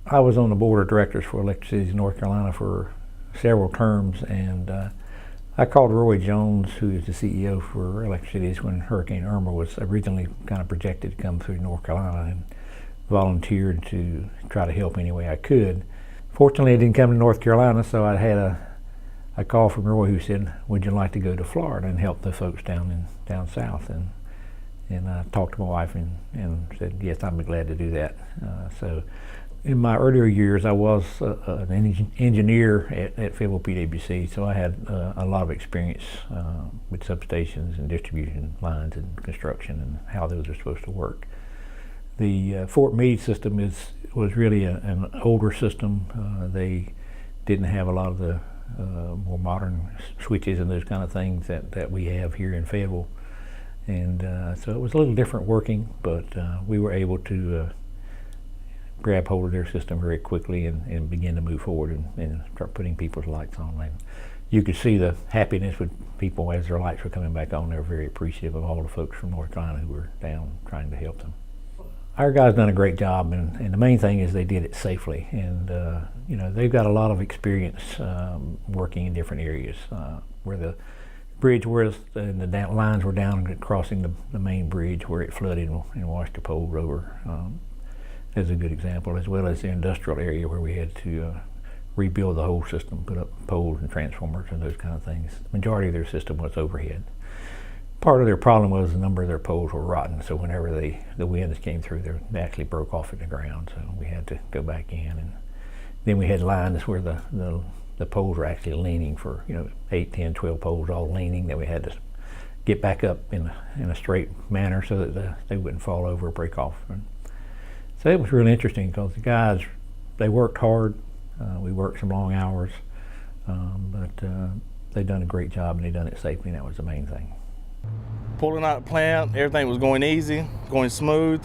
I was on the board of directors for Electric Cities North Carolina for several terms, and I called Roy Jones, who is the CEO for Electric Cities, when Hurricane Irma was originally kind of projected to come through North Carolina, and volunteered to try to help any way I could. Fortunately, it didn't come to North Carolina, so I had a call from Roy who said, "Would you like to go to Florida and help the folks down south?" And I talked to my wife and said, "Yes, I'd be glad to do that." So in my earlier years, I was an engineer at Fayetteville PWC, so I had a lot of experience with substations and distribution lines and construction and how those are supposed to work. The Fort Meade system was really an older system. They didn't have a lot of the more modern switches and those kind of things that we have here in Fayetteville. And so it was a little different working, but we were able to grab hold of their system very quickly and begin to move forward and start putting people's lights on. And you could see the happiness with people as their lights were coming back on. They were very appreciative of all the folks from North Carolina who were down trying to help them. Our guys done a great job, and the main thing is they did it safely. And they've got a lot of experience working in different areas where the bridge was and the lines were down and crossing the main bridge where it flooded and washed the poles over. As a good example, as well as the industrial area where we had to rebuild the whole system, put up poles and transformers and those kind of things. The majority of their system was overhead. Part of their problem was a number of their poles were rotten, so whenever the winds came through, they actually broke off at the ground, so we had to go back in. And then we had lines where the poles were actually leaning for 8, 10, 12 poles all leaning that we had to get back up in a straight manner so that they wouldn't fall over or break off. So it was really interesting because the guys, they worked hard. We worked some long hours, but they done a great job and they done it safely, and that was the main thing. Pulling out the plant, everything was going easy, going smooth.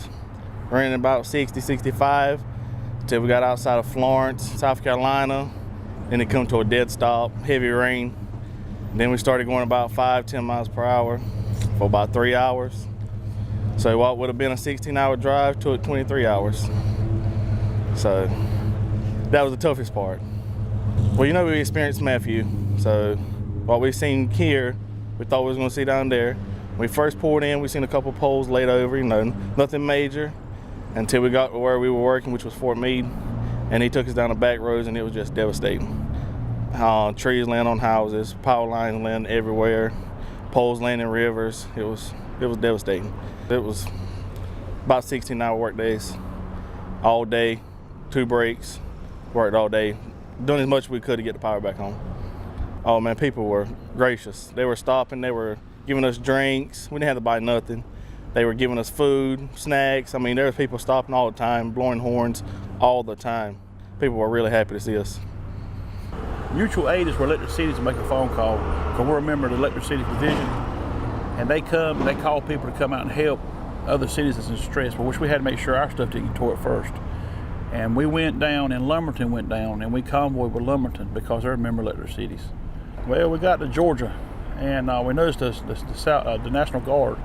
Ran about 60, 65 until we got outside of Florence, South Carolina. Then it come to a dead stop, heavy rain. Then we started going about 5, 10 miles per hour for about 3 hours. So what would have been a 16-hour drive took 23 hours. So that was the toughest part. Well, we experienced Matthew. So what we seen here, we thought we was gonna see down there. When we first pulled in, we seen a couple poles laid over, nothing major, until we got to where we were working, which was Fort Meade. And he took us down the back roads and it was just devastating. Trees laying on houses, power lines laying everywhere, poles laying in rivers. It was devastating. It was about 16-hour work days, all day, 2 breaks, worked all day, doing as much as we could to get the power back on. Oh man, people were gracious. They were stopping, they were giving us drinks. We didn't have to buy nothing. They were giving us food, snacks. I mean, there were people stopping all the time, blowing horns all the time. People were really happy to see us. Mutual aid is where Electric Cities make a phone call, because we're a member of the Electric Cities Division, and they call people to come out and help other cities that's in stress, but which we had to make sure our stuff didn't get tore up first. And we went down, and Lumberton went down, and we convoyed with Lumberton because they're a member of Electric Cities. Well, we got to Georgia, and we noticed the National Guard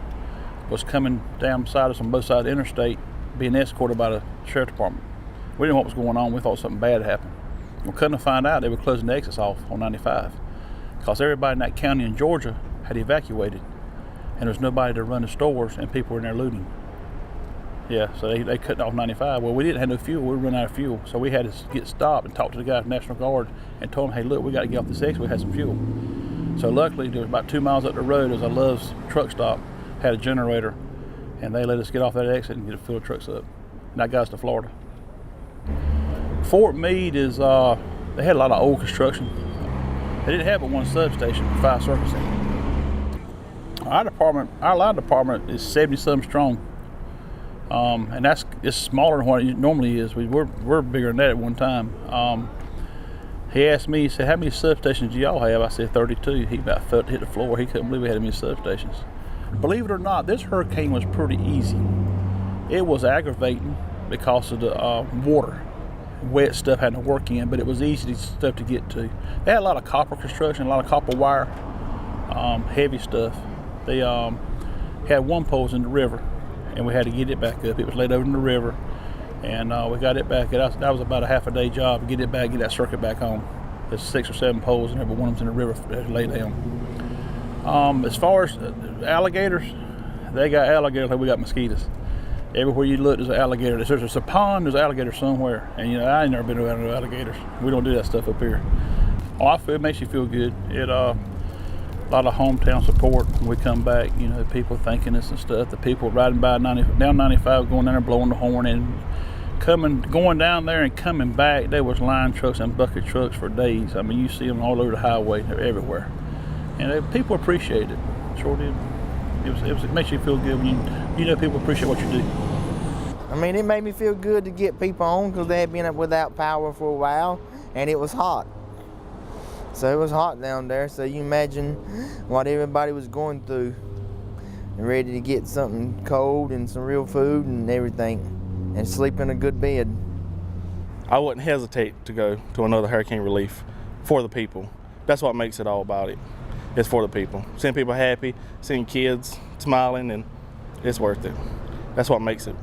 was coming down beside us on both sides of the interstate, being escorted by the sheriff department. We didn't know what was going on. We thought something bad had happened. We couldn't find out they were closing the exits off on 95 because everybody in that county in Georgia had evacuated, and there was nobody to run the stores, and people were in there looting. Yeah, so they cut off 95. Well, we didn't have no fuel. We were running out of fuel, so we had to get stopped and talk to the guy from the National Guard and told him, hey, look, we got to get off this exit. We had some fuel. So luckily, there was about 2 miles up the road, there's a Love's truck stop, had a generator, and they let us get off that exit and fill the trucks up. And that got us to Florida. Fort Meade is, they had a lot of old construction. They didn't have but one substation, 5 circuits in it. Our line department is 70-some strong. And it's smaller than what it normally is. We're bigger than that at one time. He asked me, he said, how many substations do y'all have? I said 32. He about hit the floor. He couldn't believe we had that many substations. Believe it or not, this hurricane was pretty easy. It was aggravating because of the water. Wet stuff had to work in, but it was easy stuff to get to. They had a lot of copper construction, a lot of copper wire, heavy stuff. They had one pole in the river, and we had to get it back up. It was laid over in the river, And we got it back. That was about a half a day job to get it back, get that circuit back on. There's 6 or 7 poles in there, but one of them's in the river lay down. As far as alligators, they got alligators like we got mosquitoes. Everywhere you look, there's an alligator. There's a pond, there's an alligator somewhere. And I ain't never been around no alligators. We don't do that stuff up here. It makes you feel good. A lot of hometown support when we come back. People thanking us and stuff. The people riding by down 95, going down there blowing the horn, and going down there and coming back. There was line trucks and bucket trucks for days. I mean, you see them all over the highway. They're everywhere, and people appreciate it. Sure did. It makes you feel good when you know people appreciate what you do. I mean, it made me feel good to get people on because they had been without power for a while, and it was hot. So it was hot down there, so you imagine what everybody was going through and ready to get something cold and some real food and everything and sleep in a good bed. I wouldn't hesitate to go to another hurricane relief for the people. That's what makes it all about it. It's for the people. Seeing people happy, seeing kids smiling, and it's worth it. That's what makes it.